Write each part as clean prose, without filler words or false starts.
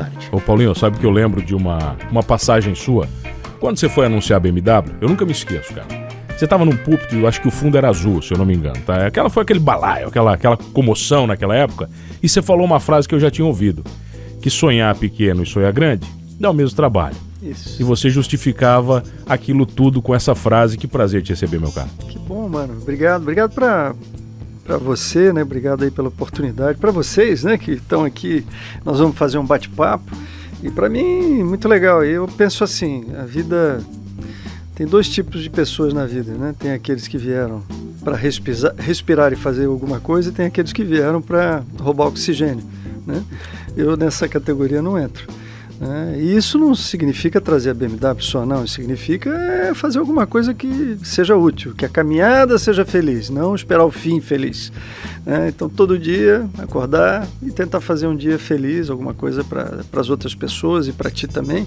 tarde. Ô Paulinho, sabe que eu lembro de uma passagem sua? Quando você foi anunciar a BMW, eu nunca me esqueço, cara. Você tava num púlpito, eu acho que o fundo era azul, se eu não me engano, tá? Foi aquele balaio, aquela comoção naquela época. E você falou uma frase que eu já tinha ouvido. Que sonhar pequeno e sonhar grande dá o mesmo trabalho. Isso. E você justificava aquilo tudo com essa frase. Que prazer te receber, meu cara. Que bom, mano. Obrigado pra você, né? Obrigado aí pela oportunidade. Pra vocês, né, que estão aqui, nós vamos fazer um bate-papo. E pra mim, muito legal. Eu penso assim, a vida... Tem dois tipos de pessoas na vida, né? Tem aqueles que vieram para respirar e fazer alguma coisa, e tem aqueles que vieram para roubar oxigênio, né? Eu nessa categoria não entro, né? E isso não significa trazer a BMW só, não. Isso significa fazer alguma coisa que seja útil, que a caminhada seja feliz, não esperar o fim feliz, né? Então todo dia acordar e tentar fazer um dia feliz, alguma coisa para as outras pessoas e para ti também,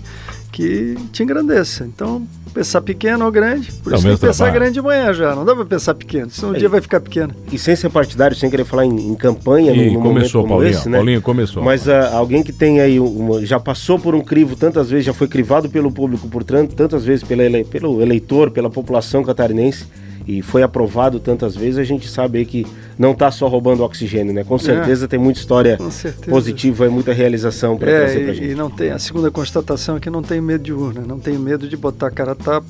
que te engrandeça. Então, pensar pequeno ou grande, por isso tem que pensar grande de manhã já, não dá para pensar pequeno, senão o dia vai ficar pequeno. E sem ser partidário, sem querer falar em campanha, no momento como Paulinho, esse, né? Paulinho começou. Mas alguém que tem aí, já passou por um crivo tantas vezes, já foi crivado pelo público por tantas vezes, pelo eleitor, pela população catarinense, e foi aprovado tantas vezes, a gente sabe aí que não está só roubando oxigênio, né? Com certeza tem muita história positiva e muita realização para trazer pra gente. E não tem, a segunda constatação é que não tenho medo de urna, não tenho medo de botar a cara a tapa,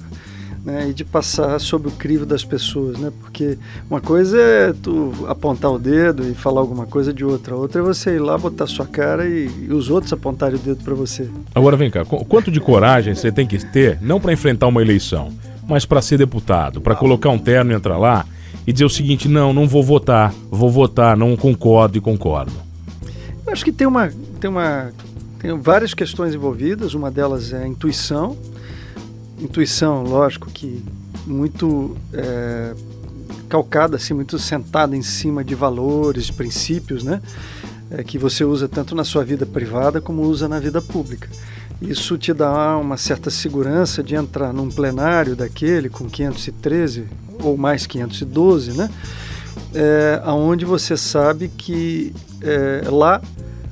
né, e de passar sob o crivo das pessoas, né? Porque uma coisa é tu apontar o dedo e falar alguma coisa de outra, a outra é você ir lá botar sua cara e os outros apontarem o dedo para você. Agora vem cá, quanto de coragem você tem que ter, não para enfrentar uma eleição, mas para ser deputado, para colocar um terno e entrar lá e dizer o seguinte: não vou votar, não concordo e concordo. Eu acho que tem várias questões envolvidas. Uma delas é a intuição. Intuição, lógico, que muito calcada, assim, muito sentada em cima de valores, princípios, né? Que você usa tanto na sua vida privada como usa na vida pública. Isso te dá uma certa segurança de entrar num plenário daquele com 513 ou mais 512, né? Onde você sabe que lá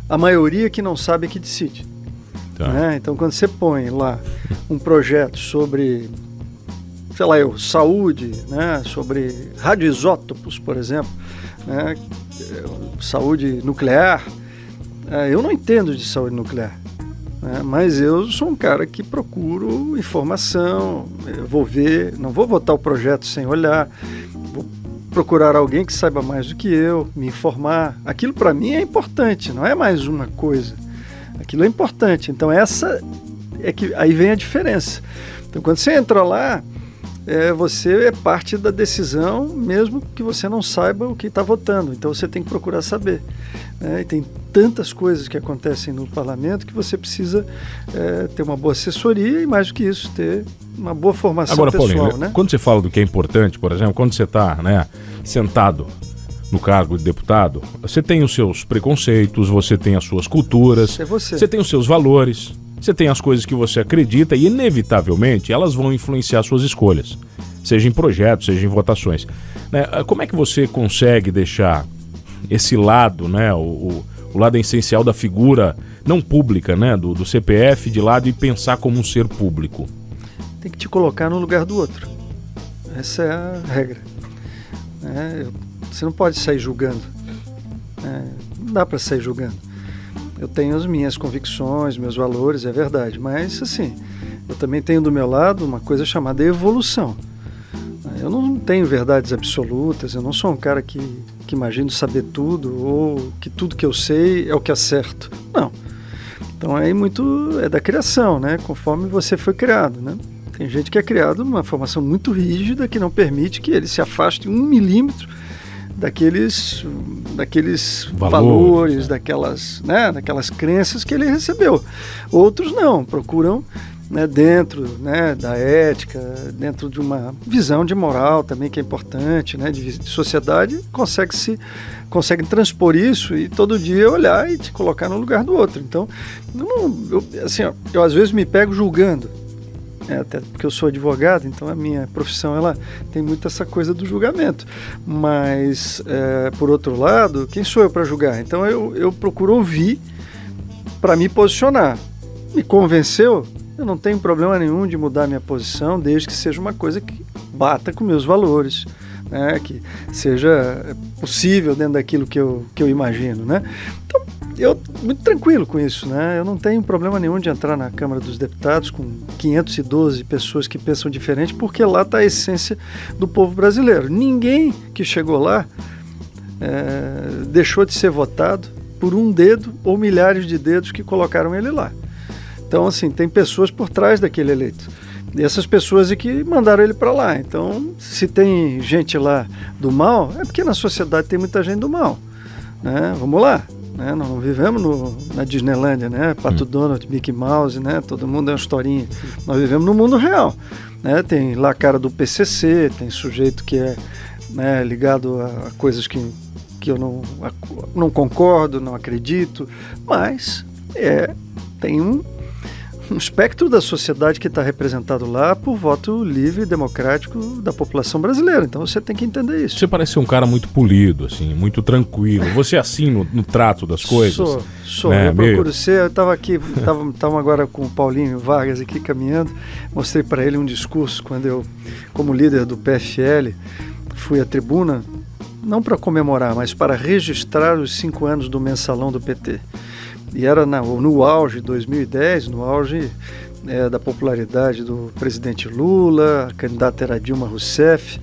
a maioria que não sabe é que decide. Tá. Né? Então, quando você põe lá um projeto sobre, sei lá, saúde, né? Sobre radioisótopos, por exemplo, né? Saúde nuclear, eu não entendo de saúde nuclear. Mas eu sou um cara que procuro informação, eu vou ver, não vou votar o projeto sem olhar, vou procurar alguém que saiba mais do que eu, me informar. Aquilo para mim é importante, não é mais uma coisa, aquilo é importante. Então essa é que aí vem a diferença. Então quando você entra lá, você é parte da decisão, mesmo que você não saiba o que está votando. Então você tem que procurar saber. E tem tantas coisas que acontecem no parlamento que você precisa ter uma boa assessoria e, mais do que isso, ter uma boa formação pessoal. Agora, Paulinho, né? Quando você fala do que é importante, por exemplo, quando você está, né, sentado no cargo de deputado, você tem os seus preconceitos, você tem as suas culturas, você tem os seus valores, você tem as coisas que você acredita e, inevitavelmente, elas vão influenciar suas escolhas, seja em projetos, seja em votações. Né? Como é que você consegue deixar esse lado, né, o lado essencial da figura não pública, né, do CPF de lado e pensar como um ser público? Tem que te colocar no lugar do outro. Essa é a regra. Você não pode sair julgando. Não dá para sair julgando. Eu tenho as minhas convicções, meus valores, é verdade, mas assim, eu também tenho do meu lado uma coisa chamada evolução. Eu não tenho verdades absolutas, eu não sou um cara que imagino saber tudo ou que tudo que eu sei é o que é certo. Não. Então aí muito é da criação, né? Conforme você foi criado, né? Tem gente que é criado numa formação muito rígida que não permite que ele se afaste 1 milímetro daqueles valores, daquelas crenças que ele recebeu. Outros não, procuram, né, dentro, né, da ética, dentro de uma visão de moral também que é importante, né, de sociedade, conseguem transpor isso e todo dia olhar e te colocar no lugar do outro. Então, eu às vezes me pego julgando, até porque eu sou advogado, então a minha profissão ela tem muito essa coisa do julgamento, mas por outro lado, quem sou eu para julgar? Então eu procuro ouvir para me posicionar. Me convenceu, eu não tenho problema nenhum de mudar minha posição, desde que seja uma coisa que bata com meus valores, né? Que seja possível dentro daquilo que eu imagino, né? Então, eu muito tranquilo com isso, né? Eu não tenho problema nenhum de entrar na Câmara dos Deputados com 512 pessoas que pensam diferente, porque lá está a essência do povo brasileiro. Ninguém que chegou lá deixou de ser votado por um dedo ou milhares de dedos que colocaram ele lá. Então, assim, tem pessoas por trás daquele eleito. E essas pessoas é que mandaram ele para lá. Então, se tem gente lá do mal, é porque na sociedade tem muita gente do mal, né? Vamos lá, né? Não vivemos na Disneylândia, né? Pato Donald, Mickey Mouse, né? Todo mundo é uma historinha. Nós vivemos no mundo real, né? Tem lá a cara do PCC, tem sujeito que é, né, ligado a coisas que eu não concordo, não acredito, mas tem um espectro da sociedade que está representado lá por voto livre e democrático da população brasileira. Então você tem que entender isso. Você parece ser um cara muito polido, assim, muito tranquilo. Você é assim no trato das coisas? Sou. Né? Eu procuro ser. Eu estava aqui, estava agora com o Paulinho Vargas aqui caminhando. Mostrei para ele um discurso quando eu, como líder do PFL, fui à tribuna, não para comemorar, mas para registrar os 5 anos do mensalão do PT. E era no auge de 2010, no auge da popularidade do presidente Lula, a candidata era Dilma Rousseff,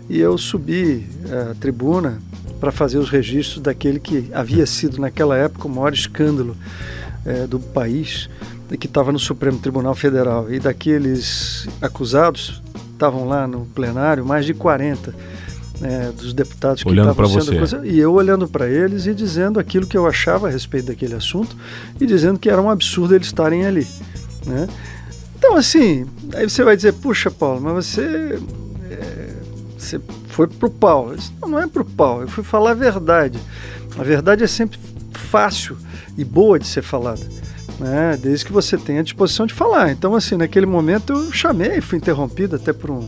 e eu subi a tribuna para fazer os registros daquele que havia sido naquela época o maior escândalo do país, e que estava no Supremo Tribunal Federal. E daqueles acusados, estavam lá no plenário mais de 40 dos deputados que estavam sendo acusados, e eu olhando para eles e dizendo aquilo que eu achava a respeito daquele assunto e dizendo que era um absurdo eles estarem ali, né? Então, assim, aí você vai dizer, puxa, Paulo, mas você foi pro pau. Eu disse, não é pro pau, eu fui falar a verdade. A verdade é sempre fácil e boa de ser falada, né? Desde que você tenha a disposição de falar. Então, assim, naquele momento eu chamei, fui interrompido até por um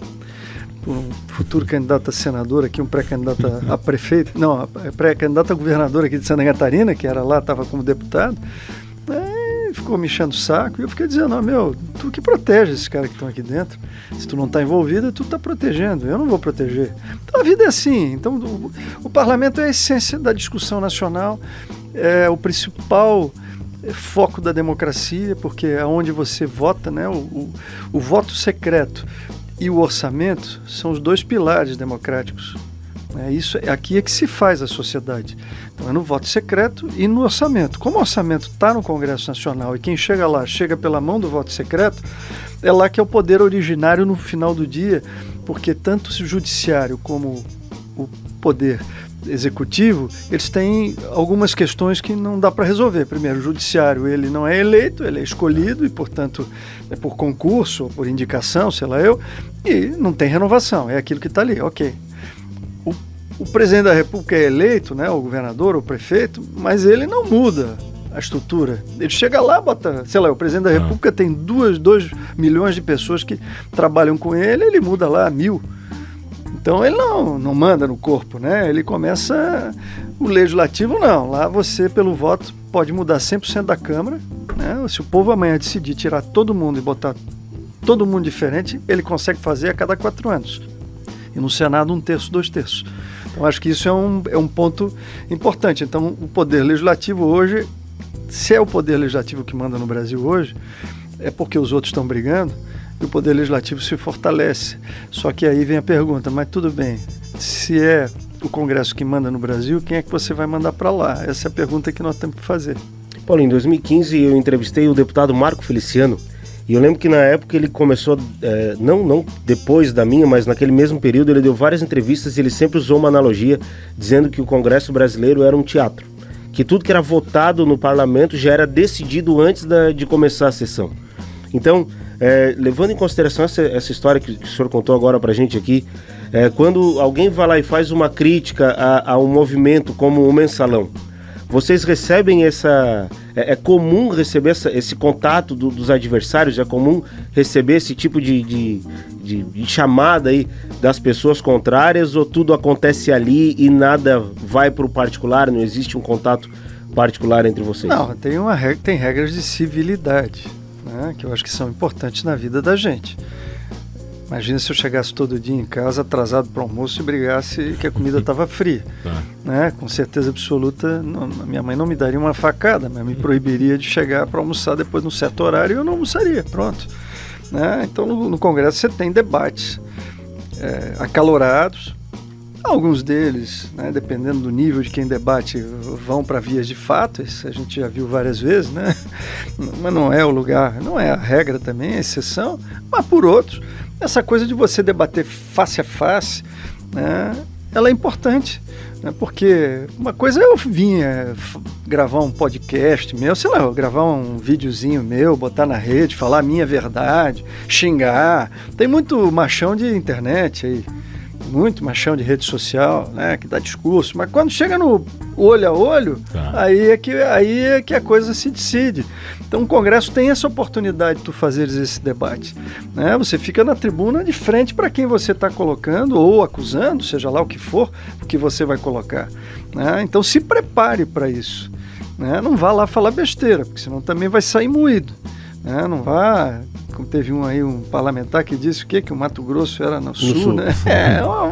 futuro candidato a senador aqui, um pré-candidato a prefeito, não, pré-candidato a governador aqui de Santa Catarina, que era lá, estava como deputado, ficou me enchendo o saco, e eu fiquei dizendo, tu que protege esses caras que estão aqui dentro, se tu não está envolvido, tu está protegendo, eu não vou proteger. Então a vida é assim, então o parlamento é a essência da discussão nacional, é o principal foco da democracia, porque é onde você vota, né, o voto secreto e o orçamento são os 2 pilares democráticos. Aqui é que se faz a sociedade. Então é no voto secreto e no orçamento. Como o orçamento está no Congresso Nacional e quem chega lá chega pela mão do voto secreto, é lá que é o poder originário no final do dia, porque tanto o judiciário como o poder executivo, eles têm algumas questões que não dá para resolver. Primeiro, o judiciário, ele não é eleito, ele é escolhido e, portanto, é por concurso ou por indicação, sei lá e não tem renovação, é aquilo que está ali, ok. O presidente da República é eleito, né, o governador, o prefeito, mas ele não muda a estrutura. Ele chega lá, bota, sei lá, o presidente da República tem 2 milhões de pessoas que trabalham com ele muda lá 1.000. Então ele não manda no corpo, né? Ele começa, o legislativo não, lá você pelo voto pode mudar 100% da Câmara, né? Se o povo amanhã decidir tirar todo mundo e botar todo mundo diferente, ele consegue fazer a cada 4 anos. E no Senado 1/3, 2/3. Então acho que isso é um ponto importante. Então o poder legislativo hoje, se é o poder legislativo que manda no Brasil hoje, é porque os outros estão brigando, e o poder legislativo se fortalece. Só que aí vem a pergunta, mas tudo bem, se é o Congresso que manda no Brasil, quem é que você vai mandar para lá? Essa é a pergunta que nós temos que fazer. Paulo, em 2015 eu entrevistei o deputado Marco Feliciano, e eu lembro que na época ele começou, não depois da minha, mas naquele mesmo período ele deu várias entrevistas e ele sempre usou uma analogia dizendo que o Congresso brasileiro era um teatro, que tudo que era votado no parlamento já era decidido antes de começar a sessão. Então, levando em consideração essa história que o senhor contou agora pra gente aqui, quando alguém vai lá e faz uma crítica a um movimento como o mensalão, vocês recebem é comum receber esse contato dos adversários? É comum receber esse tipo de chamada aí das pessoas contrárias, ou tudo acontece ali e nada vai para o particular, não existe um contato particular entre vocês? Não, tem regras de civilidade, né, que eu acho que são importantes na vida da gente. Imagina se eu chegasse todo dia em casa atrasado para o almoço e brigasse que a comida estava fria. Né? Com certeza absoluta, minha mãe não me daria uma facada, mas me proibiria de chegar para almoçar depois de um certo horário e eu não almoçaria, pronto. Né? Então no Congresso você tem debates acalorados. Alguns deles, né, dependendo do nível de quem debate, vão para vias de fato, isso a gente já viu várias vezes, né? Mas não é o lugar, não é a regra também, é a exceção, mas por outros, essa coisa de você debater face a face, né, ela é importante, né, porque uma coisa é eu vinha gravar um podcast meu, sei lá, gravar um videozinho meu, botar na rede, falar a minha verdade, xingar, tem muito machão de internet aí, muito machão de rede social, né, que dá discurso, mas quando chega no olho a olho, aí é que a coisa se decide. Então o Congresso tem essa oportunidade de tu fazeres esse debate, né? Você fica na tribuna de frente para quem você está colocando ou acusando, seja lá o que for, o que você vai colocar, né? Então se prepare para isso, né? Não vá lá falar besteira, porque senão também vai sair moído, né? Não vá... Como teve um parlamentar que disse que o Mato Grosso era no sul, né?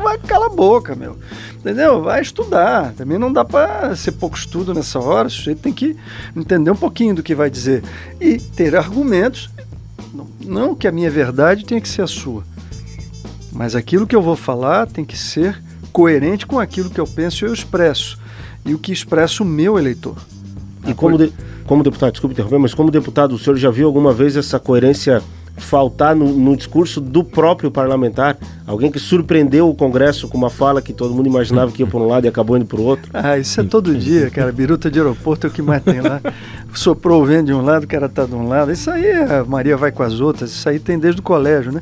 Vai cala a boca, meu. Entendeu? Vai estudar. Também não dá para ser pouco estudo nessa hora. O sujeito tem que entender um pouquinho do que vai dizer. E ter argumentos. Não que a minha verdade tenha que ser a sua. Mas aquilo que eu vou falar tem que ser coerente com aquilo que eu penso e eu expresso. E o que expressa o meu eleitor. E como deputado, desculpe interromper, mas como deputado, o senhor já viu alguma vez essa coerência faltar no discurso do próprio parlamentar? Alguém que surpreendeu o Congresso com uma fala que todo mundo imaginava que ia por um lado e acabou indo para o outro? Isso é todo dia, cara. Biruta de aeroporto é o que mais tem lá. Soprou o vento de um lado, o cara tá de um lado. Isso aí, a Maria vai com as outras. Isso aí tem desde o colégio, né?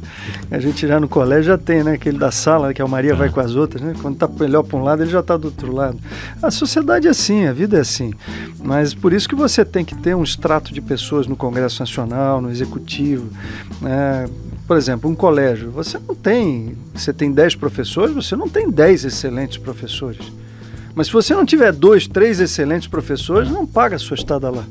A gente já no colégio já tem, né? Aquele da sala, que a Maria vai com as outras, né? Quando tá melhor para um lado, ele já tá do outro lado. A sociedade é assim, a vida é assim. Mas por isso que você tem que ter um extrato de pessoas no Congresso Nacional, no Executivo, né? Por exemplo, um colégio, você tem 10 professores, você não tem 10 excelentes professores. Mas se você não tiver 2, 3 excelentes professores, não paga a sua estada lá.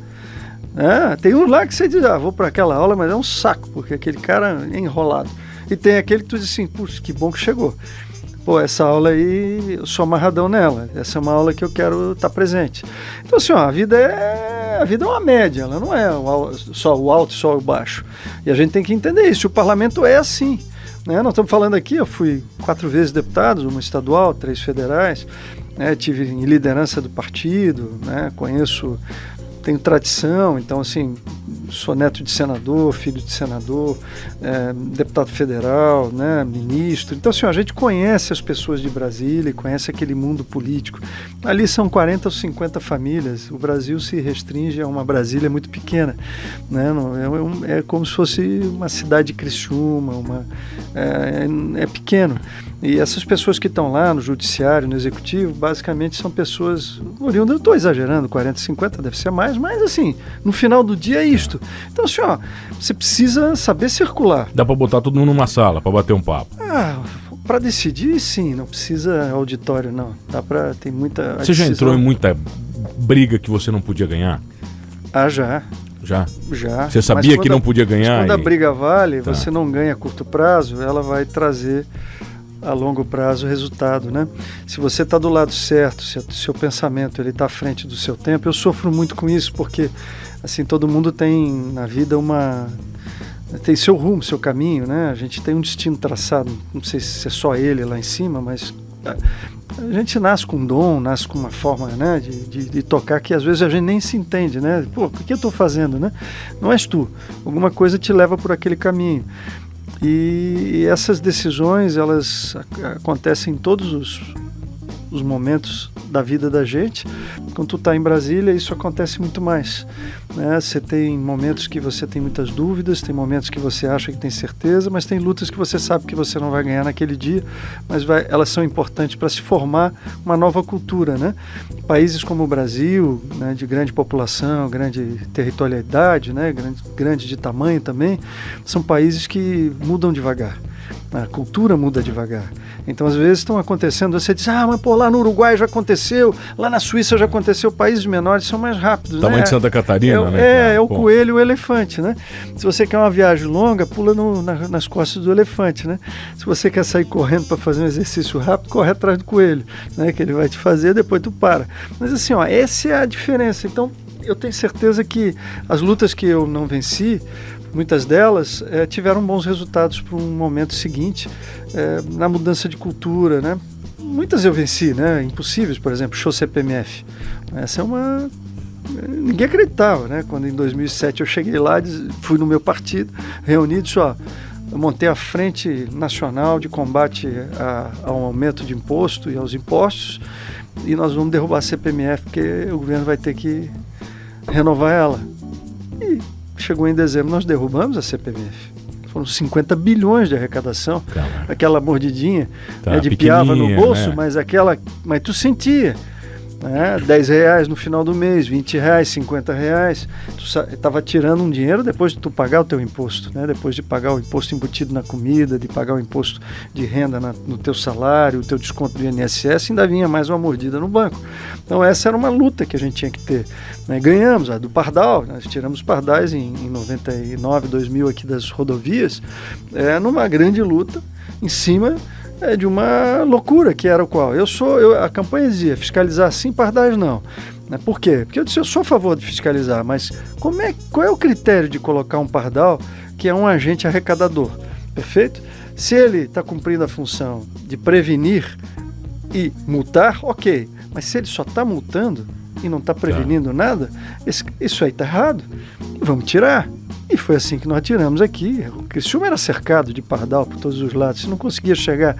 Tem um lá que você diz, vou para aquela aula, mas é um saco, porque aquele cara é enrolado. E tem aquele que tu diz assim, puxa, que bom que chegou. Pô, essa aula aí, eu sou amarradão nela. Essa é uma aula que eu quero estar presente. Então, assim, a vida é uma média, ela não é só o alto e só o baixo. E a gente tem que entender isso. O parlamento é assim, né? Nós estamos falando aqui, eu fui 4 vezes deputado, uma estadual, 3 federais, né? Tive em liderança do partido, né? Tenho tradição, então assim, sou neto de senador, filho de senador, deputado federal, né, ministro. Então assim, a gente conhece as pessoas de Brasília e conhece aquele mundo político. Ali são 40 ou 50 famílias, o Brasil se restringe a uma Brasília muito pequena, né? É como se fosse uma cidade de Criciúma, é pequeno. E essas pessoas que estão lá no judiciário, no executivo, basicamente são pessoas oriundas, eu estou exagerando, 40, 50 deve ser mais, mas assim, no final do dia é isto. Então assim, você precisa saber circular. Dá para botar todo mundo numa sala, para bater um papo. Para decidir, sim, não precisa auditório, não. Tem muita... Você já entrou em muita briga que você não podia ganhar? Já. Já? Já. Você sabia que não podia ganhar? Quando a briga vale, você não ganha a curto prazo, ela vai trazer a longo prazo o resultado, né? Se você está do lado certo, se o seu pensamento está à frente do seu tempo, eu sofro muito com isso, porque assim, todo mundo tem na vida tem seu rumo, seu caminho, né? A gente tem um destino traçado, não sei se é só ele lá em cima, mas a gente nasce com um dom, nasce com uma forma, né, de tocar que às vezes a gente nem se entende, né? Pô, o que eu estou fazendo, né? Não és tu, alguma coisa te leva por aquele caminho. E essas decisões, elas acontecem em todos os momentos da vida da gente. Quando tu está em Brasília, isso acontece muito mais, né? Você tem momentos que você tem muitas dúvidas, tem momentos que você acha que tem certeza, mas tem lutas que você sabe que você não vai ganhar naquele dia, mas elas são importantes para se formar uma nova cultura, né? Países como o Brasil, né, de grande população, grande territorialidade, né, grande de tamanho também, são países que mudam devagar. A cultura muda devagar. Então, às vezes, estão acontecendo, você diz, mas pô, lá no Uruguai já aconteceu, lá na Suíça já aconteceu, países menores são mais rápidos. Tamanho né? de Santa Catarina, né? É o coelho e o elefante, né? Se você quer uma viagem longa, pula nas costas do elefante, né? Se você quer sair correndo para fazer um exercício rápido, corre atrás do coelho, né? Que ele vai te fazer, depois tu para. Mas assim, essa é a diferença. Então, eu tenho certeza que as lutas que eu não venci, muitas delas tiveram bons resultados para um momento seguinte, na mudança de cultura, né? Muitas eu venci, né? Impossíveis, por exemplo, show CPMF. Essa é uma... Ninguém acreditava, né? Quando em 2007 eu cheguei lá, fui no meu partido, reuni e disse, eu montei a Frente Nacional de Combate ao Aumento de Imposto e aos Impostos, e nós vamos derrubar a CPMF, porque o governo vai ter que renovar ela. E chegou em dezembro, nós derrubamos a CPMF. Foram 50 bilhões de arrecadação. Caramba. Aquela mordidinha de piava no bolso, né? Mas tu sentia. Né? R$10 no final do mês, R$20, R$50. Tu estava tirando um dinheiro depois de tu pagar o teu imposto, né? Depois de pagar o imposto embutido na comida, de pagar o imposto de renda no teu salário, o teu desconto do INSS, ainda vinha mais uma mordida no banco. Então essa era uma luta que a gente tinha que ter. Né? Ganhamos a do Pardal, nós tiramos pardais em 99, 2000 aqui das rodovias, numa grande luta em cima de uma loucura, que era o qual? A campanha dizia, fiscalizar sim, pardais não. Por quê? Porque eu disse, eu sou a favor de fiscalizar, mas qual é o critério de colocar um pardal que é um agente arrecadador? Perfeito? Se ele está cumprindo a função de prevenir e multar, ok. Mas se ele só está multando e não está prevenindo nada, isso aí está errado. Vamos tirar. E foi assim que nós tiramos aqui. O Criciúma era cercado de pardal por todos os lados. Você não conseguia chegar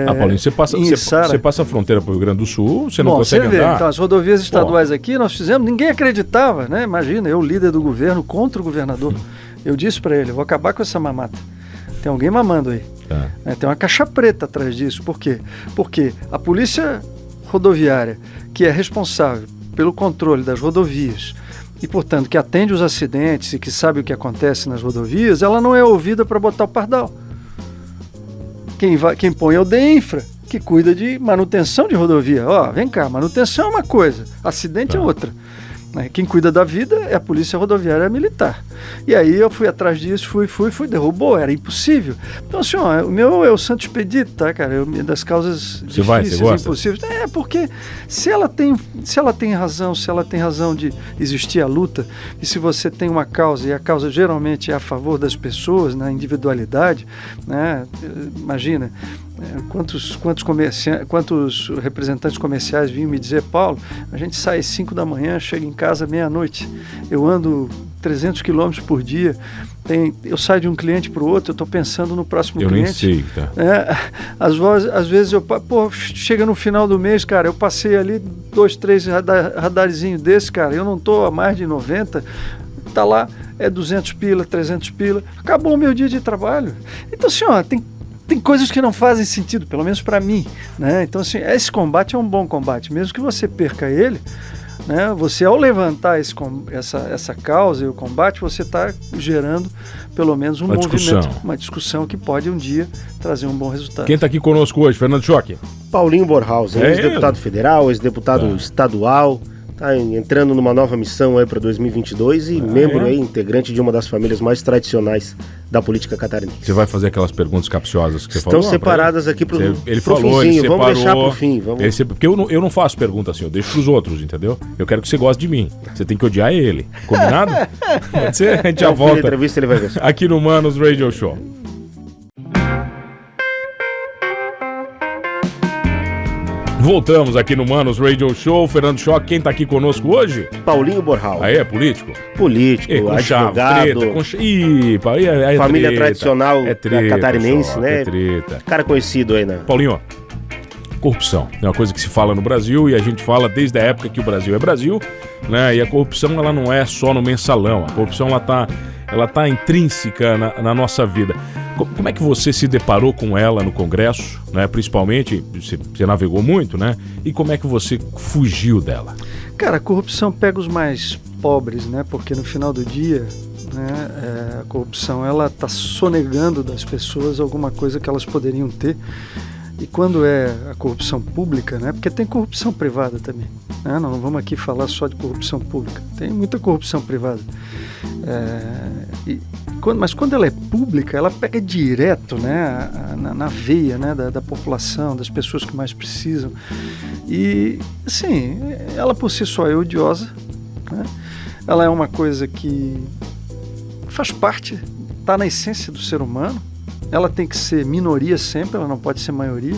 Paulinho, você passa a fronteira para o Rio Grande do Sul, você não consegue andar. Então, as rodovias estaduais aqui, nós fizemos, ninguém acreditava, né? Imagina, eu, líder do governo, contra o governador. Eu disse para ele, eu vou acabar com essa mamata. Tem alguém mamando aí. Tem uma caixa preta atrás disso. Por quê? Porque a polícia rodoviária, que é responsável pelo controle das rodovias, e, portanto, que atende os acidentes e que sabe o que acontece nas rodovias, ela não é ouvida para botar o pardal. Quem põe é o DEINFRA, que cuida de manutenção de rodovia. Vem cá, manutenção é uma coisa, acidente é outra. Quem cuida da vida é a Polícia Rodoviária Militar. E aí eu fui atrás disso, fui, derrubou, era impossível. Então, assim, o meu é o Santo Expedito, tá, cara? Das causas difíceis, impossíveis. Porque se ela tem razão de existir a luta, e se você tem uma causa, e a causa geralmente é a favor das pessoas, na individualidade, né? Imagina, quantos representantes comerciais vinham me dizer, Paulo, a gente sai às 5 da manhã, chega em casa meia-noite, eu ando 300 quilômetros por dia, eu saio de um cliente para o outro, eu estou pensando no próximo cliente. Eu nem sei, tá? Às vezes chega no final do mês, cara, eu passei ali 2, 3 radarzinhos desses, cara, eu não estou a mais de 90, tá lá, 200 pila, 300 pila, acabou o meu dia de trabalho. Então, assim, tem coisas que não fazem sentido, pelo menos para mim, né? Então, assim, esse combate é um bom combate, mesmo que você perca ele, né? Você, ao levantar essa causa e o combate, você está gerando pelo menos uma discussão que pode um dia trazer um bom resultado. Quem está aqui conosco hoje, Fernando Choque? Paulinho Bornhausen, ex-deputado federal, ex-deputado estadual. Está entrando numa nova missão aí para 2022 e membro aí, integrante de uma das famílias mais tradicionais da política catarinense. Você vai fazer aquelas perguntas capciosas que você falou? Estão separadas aqui para o finzinho. Ele separou. Vamos deixar para o fim. Porque eu não faço pergunta assim, eu deixo para os outros, entendeu? Eu quero que você goste de mim. Você tem que odiar ele. Combinado? Pode ser? A gente já volta. Entrevista, ele vai ver. Aqui no Manos Radio Show. Voltamos aqui no Manos Radio Show. Fernando Choque, quem tá aqui conosco hoje? Paulinho Bornhausen. Aí é político? Político, advogado. Família treta, tradicional catarinense, né? É treta. Cara conhecido aí, né? Paulinho, corrupção é uma coisa que se fala no Brasil e a gente fala desde a época que o Brasil é Brasil, né? E a corrupção, ela não é só no mensalão. A corrupção, ela tá intrínseca na nossa vida. Como é que você se deparou com ela no Congresso, né? Principalmente, você navegou muito, né? E como é que você fugiu dela? Cara, a corrupção pega os mais pobres, né? Porque no final do dia, né? A corrupção, ela está sonegando das pessoas alguma coisa que elas poderiam ter. E quando é a corrupção pública, né? Porque tem corrupção privada também, né? Não vamos aqui falar só de corrupção pública, tem muita corrupção privada. Mas quando ela é pública, ela pega direto, né, na veia, né, da população, das pessoas que mais precisam. E, assim, ela por si só é odiosa, né? Ela é uma coisa que faz parte, está na essência do ser humano. Ela tem que ser minoria sempre, ela não pode ser maioria,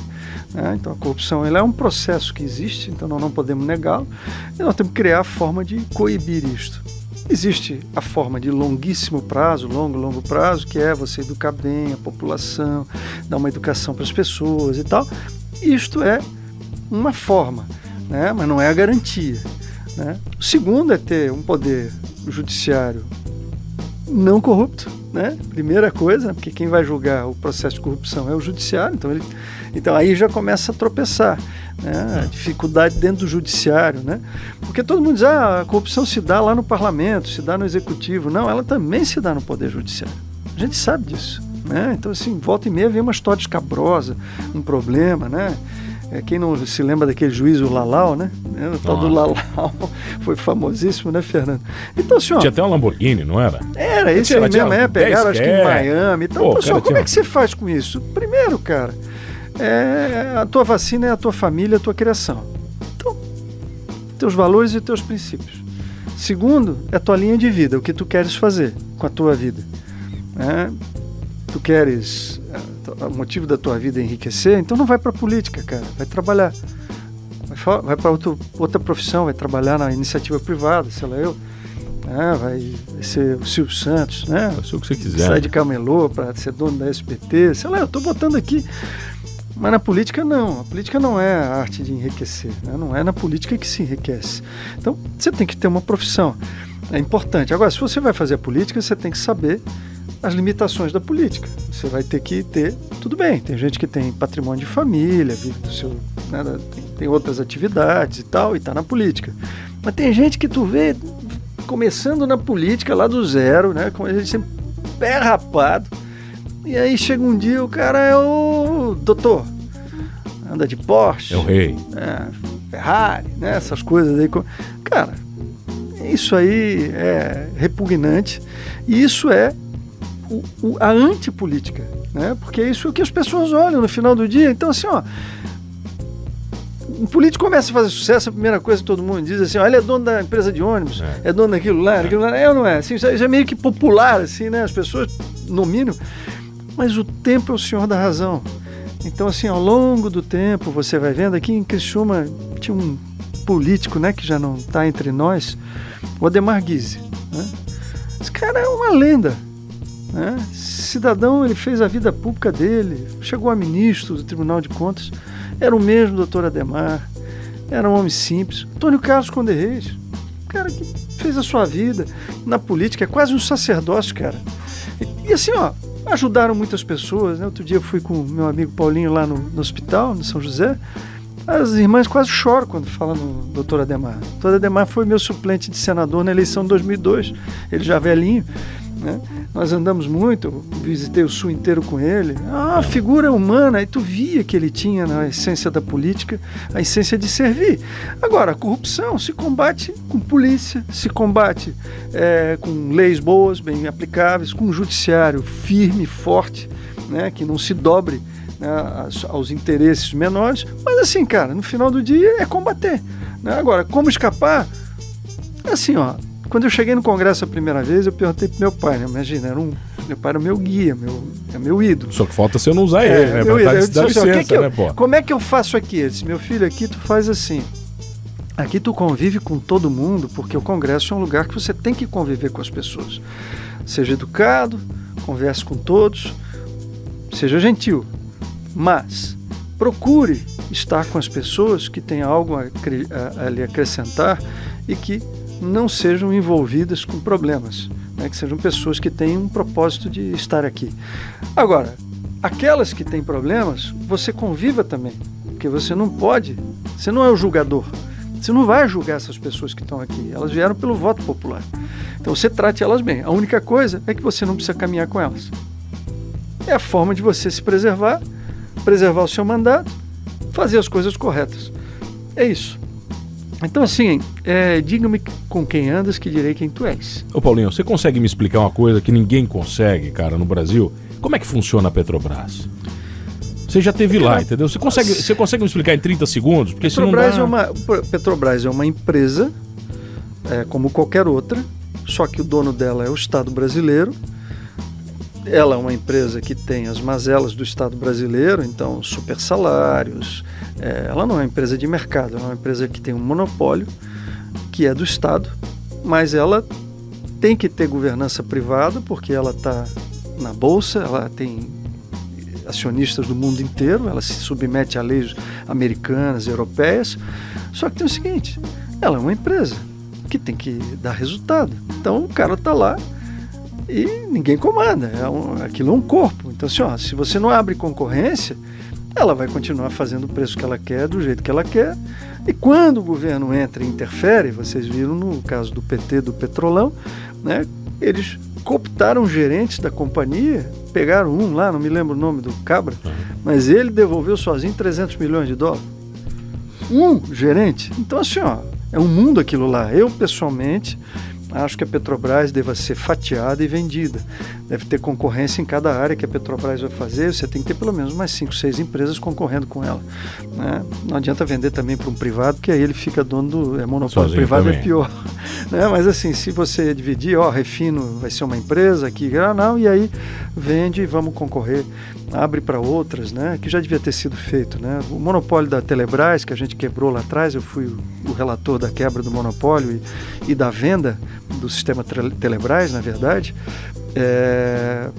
né? Então a corrupção, ela é um processo que existe, então nós não podemos negá-lo, e nós temos que criar a forma de coibir isto. Existe a forma de longuíssimo prazo, longo prazo, que é você educar bem a população, dar uma educação para as pessoas e tal. Isto é uma forma, né? Mas não é a garantia, né? O segundo é ter um poder judiciário não corrupto, né? Primeira coisa, porque quem vai julgar o processo de corrupção é o judiciário, então aí já começa a tropeçar, né? A dificuldade dentro do judiciário, né? Porque todo mundo diz, a corrupção se dá lá no parlamento, se dá no executivo. Não, ela também se dá no poder judiciário. A gente sabe disso, né? Então, assim, volta e meia vem uma história escabrosa, um problema, né? Quem não se lembra daquele juiz, o Lalau, né? O tal do Lalau foi famosíssimo, né, Fernando? Então, senhor... Tinha até uma Lamborghini, não era? Era, esse aí mesmo, pegaram, acho que em Miami. Então, pessoal, como é que você faz com isso? Primeiro, cara, a tua vacina é a tua família, a tua criação. Então, teus valores e teus princípios. Segundo, é a tua linha de vida, o que tu queres fazer com a tua vida. Tu queres... o motivo da tua vida é enriquecer, então não vai para a política, cara, vai trabalhar, vai para outra profissão, vai trabalhar na iniciativa privada, sei lá vai ser o Silvio Santos, né? Vai ser o que você quiser. Sai de camelô para ser dono da SBT, sei lá, eu estou botando aqui, mas na política não, a política não é a arte de enriquecer, né? Não é na política que se enriquece, então você tem que ter uma profissão, é importante. Agora, se você vai fazer a política, você tem que saber as limitações da política. Você vai ter que ter, tudo bem, tem gente que tem patrimônio de família, vive do seu, né, tem outras atividades e tal, e está na política. Mas tem gente que tu vê começando na política lá do zero, né, com a gente sempre pé rapado, e aí chega um dia o cara é o doutor, anda de Porsche, é o rei, Ferrari, né, essas coisas aí. Cara, isso aí é repugnante, e isso é a antipolítica, né? Porque é isso que as pessoas olham no final do dia. Então, assim, um político começa a fazer sucesso, a primeira coisa que todo mundo diz assim, ele é dono da empresa de ônibus, é dono daquilo lá, não é? Assim, isso é meio que popular, assim, né? As pessoas nominam, mas o tempo é o senhor da razão. Então, assim, ao longo do tempo, você vai vendo, aqui em Criciúma tinha um político, né, que já não está entre nós, o Ademar Guise, né? Esse cara é uma lenda, né? Cidadão, ele fez a vida pública dele, chegou a ministro do Tribunal de Contas, era o mesmo doutor Ademar, era um homem simples. Antônio Carlos Conde Reis, cara que fez a sua vida na política, é quase um sacerdócio, cara. E assim, ajudaram muitas pessoas, né? Outro dia eu fui com o meu amigo Paulinho lá no hospital, no São José, as irmãs quase choram quando falam no doutor Ademar. O doutor Ademar foi meu suplente de senador na eleição de 2002, ele já velhinho, né? Nós andamos muito, eu visitei o Sul inteiro com ele, figura humana, e tu via que ele tinha na essência da política a essência de servir. Agora, a corrupção se combate com polícia, se combate com leis boas, bem aplicáveis, com um judiciário firme, forte, né, que não se dobre, né, aos interesses menores, mas assim, cara, no final do dia é combater, né? Agora, como escapar? Assim, quando eu cheguei no Congresso a primeira vez, eu perguntei pro meu pai, né? Imagina, meu pai era meu guia, meu ídolo. Só que falta você não usar ele, né? Dá licença, né, pô? Como é que eu faço aqui? Eu disse, meu filho, aqui tu faz assim. Aqui tu convive com todo mundo, porque o Congresso é um lugar que você tem que conviver com as pessoas. Seja educado, converse com todos, seja gentil, mas procure estar com as pessoas que têm algo a lhe acrescentar e que não sejam envolvidas com problemas, né? Que sejam pessoas que têm um propósito de estar aqui. Agora, aquelas que têm problemas, você conviva também, porque você não é o julgador, você não vai julgar essas pessoas que estão aqui, elas vieram pelo voto popular. Então você trate elas bem. A única coisa é que você não precisa caminhar com elas. É a forma de você se preservar o seu mandato, fazer as coisas corretas. É isso. Então, assim, diga-me com quem andas que direi quem tu és. Ô Paulinho, você consegue me explicar uma coisa que ninguém consegue, cara, no Brasil? Como é que funciona a Petrobras? Você já esteve lá, entendeu? Você consegue me explicar em 30 segundos? Porque Petrobras é uma empresa, como qualquer outra, só que o dono dela é o Estado brasileiro. Ela é uma empresa que tem as mazelas do Estado brasileiro, então super salários. Ela não é uma empresa de mercado, ela é uma empresa que tem um monopólio, que é do Estado, mas ela tem que ter governança privada, porque ela está na Bolsa, ela tem acionistas do mundo inteiro, ela se submete a leis americanas, europeias. Só que tem o seguinte, ela é uma empresa que tem que dar resultado. Então o cara está lá e ninguém comanda, aquilo é um corpo. Então assim, se você não abre concorrência, ela vai continuar fazendo o preço que ela quer, do jeito que ela quer, e quando o governo entra e interfere, vocês viram no caso do PT, do Petrolão, né, eles cooptaram gerentes da companhia, pegaram um lá, não me lembro o nome do cabra, mas ele devolveu sozinho 300 milhões de dólares. Um gerente. Então assim, é um mundo aquilo lá. Eu, pessoalmente, acho que a Petrobras deva ser fatiada e vendida. Deve ter concorrência em cada área que a Petrobras vai fazer. Você tem que ter pelo menos mais 5, 6 empresas concorrendo com ela, né? Não adianta vender também para um privado, porque aí ele fica dono do monopólio. Sozinho privado também. É pior, né? Mas assim, se você dividir, Refino vai ser uma empresa aqui, não, e aí vende e vamos concorrer. Abre para outras, né? Que já devia ter sido feito, né? O monopólio da Telebrás, que a gente quebrou lá atrás, eu fui o relator da quebra do monopólio e da venda do sistema Telebrás, na verdade,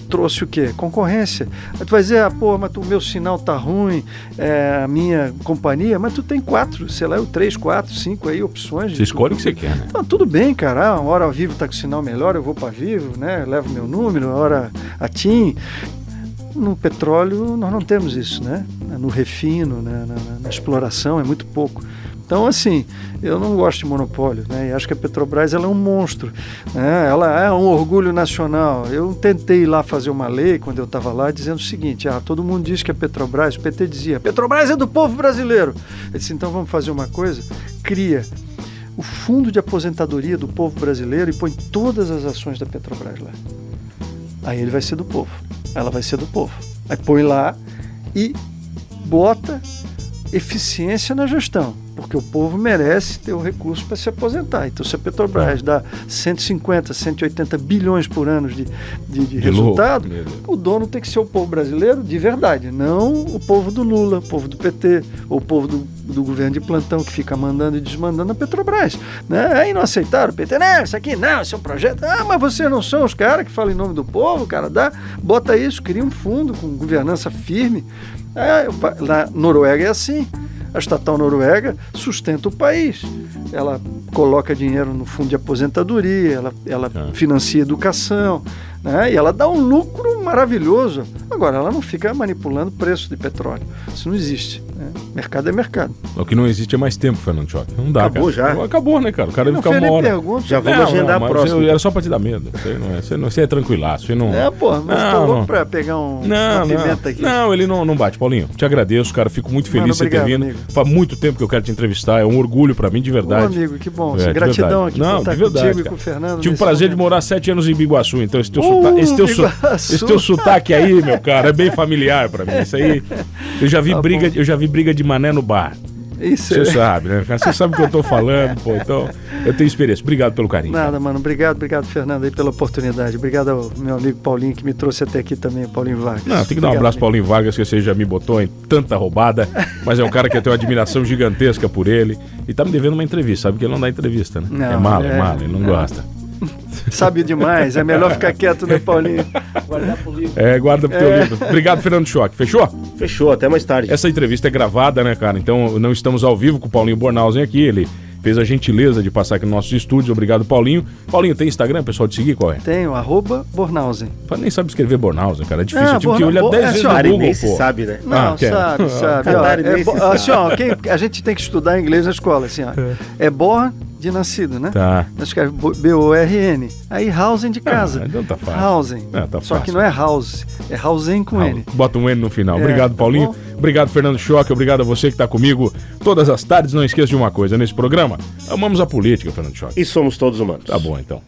trouxe o quê? Concorrência. Aí tu vai dizer, mas o meu sinal tá ruim, a minha companhia, mas tu tem 4, sei lá, 3, 4, 5 aí opções. Você escolhe o que você quer, né? Então, tudo bem, cara, uma hora a Vivo tá com sinal melhor, eu vou para Vivo, né? Levo meu número, uma hora a TIM. No petróleo nós não temos isso, né? No refino, na exploração é muito pouco. Então, assim, eu não gosto de monopólio, né? E acho que a Petrobras ela é um monstro, né? Ela é um orgulho nacional. Eu tentei ir lá fazer uma lei quando eu estava lá dizendo o seguinte, todo mundo diz que a Petrobras, o PT dizia, Petrobras é do povo brasileiro. Eu disse, então vamos fazer uma coisa, cria o fundo de aposentadoria do povo brasileiro e põe todas as ações da Petrobras lá. Aí ele vai ser do povo. Ela vai ser do povo. Aí põe lá e bota eficiência na gestão, porque o povo merece ter o recurso para se aposentar. Então, se a Petrobras dá 150, 180 bilhões por ano de resultado, o dono tem que ser o povo brasileiro de verdade, não o povo do Lula, o povo do PT, ou o povo do governo de plantão que fica mandando e desmandando a Petrobras, né? Aí não aceitaram o PT, não, isso aqui não, isso é um projeto, mas vocês não são os caras que falam em nome do povo, cara, bota isso, cria um fundo com governança firme. Na Noruega é assim. A estatal Noruega sustenta o país. Ela coloca dinheiro no fundo de aposentadoria, ela financia educação, né? E ela dá um lucro maravilhoso. Agora, ela não fica manipulando o preço de petróleo. Isso não existe, né? Mercado é mercado. O que não existe é mais tempo, Fernando Choque. Não dá, acabou cara. Já? Acabou, né, cara? O cara vai ficar uma hora. Já vamos agendar a próxima. Era só pra te dar medo. Você é tranquilaço. Você não... mas tô louco pra pegar uma pimenta aqui. Não, ele não bate, Paulinho. Te agradeço, cara. Fico muito feliz de você ter vindo. Amigo. Faz muito tempo que eu quero te entrevistar. É um orgulho pra mim, de verdade. Amigo, que bom. Gratidão aqui por estar contigo e com o Fernando. Tive o prazer de morar 7 anos em Biguaçu. Então esse teu sotaque aí, meu cara, é bem familiar pra mim. Isso aí, eu já vi briga de mané no bar. Isso. Você sabe, né? Você sabe o que eu tô falando, pô. Então, eu tenho experiência. Obrigado pelo carinho. Nada, mano. Obrigado, Fernando, aí pela oportunidade. Obrigado ao meu amigo Paulinho, que me trouxe até aqui também, Paulinho Vargas. Não, tem que dar um abraço, Paulinho Vargas, que você já me botou em tanta roubada, mas é um cara que eu tenho uma admiração gigantesca por ele. E tá me devendo uma entrevista, sabe que ele não dá entrevista, né? Não, é mala, ele não gosta. Sabe demais, é melhor ficar quieto, né, Paulinho? Guardar pro livro. Guarda pro teu livro. Obrigado, Fernando Choque. Fechou? Fechou, até mais tarde. Essa entrevista é gravada, né, cara? Então não estamos ao vivo com o Paulinho Bornhausen aqui. Ele fez a gentileza de passar aqui nos nossos estúdios. Obrigado, Paulinho. Paulinho, tem Instagram, pessoal, te seguir? Qual é? Tenho, @Bornhausen. Nem sabe escrever Bornhausen, cara. É difícil. Eu tive que olhar 10 vezes no Google, pô. Sabe, né? Não, sabe. Assim, a gente tem que estudar inglês na escola, assim, ó. É Born de nascido, né? Tá. Nós escrevemos B-O-R-N. Aí Hausen de casa. Então tá fácil. Hausen. Tá Só fácil. que não é House, é Hausen com N. Bota um N no final. Obrigado, Paulinho. Obrigado, Fernando Choque. Obrigado a você que está comigo todas as tardes. Não esqueça de uma coisa nesse programa. Amamos a política, Fernando Choque. E somos todos humanos. Tá bom, então.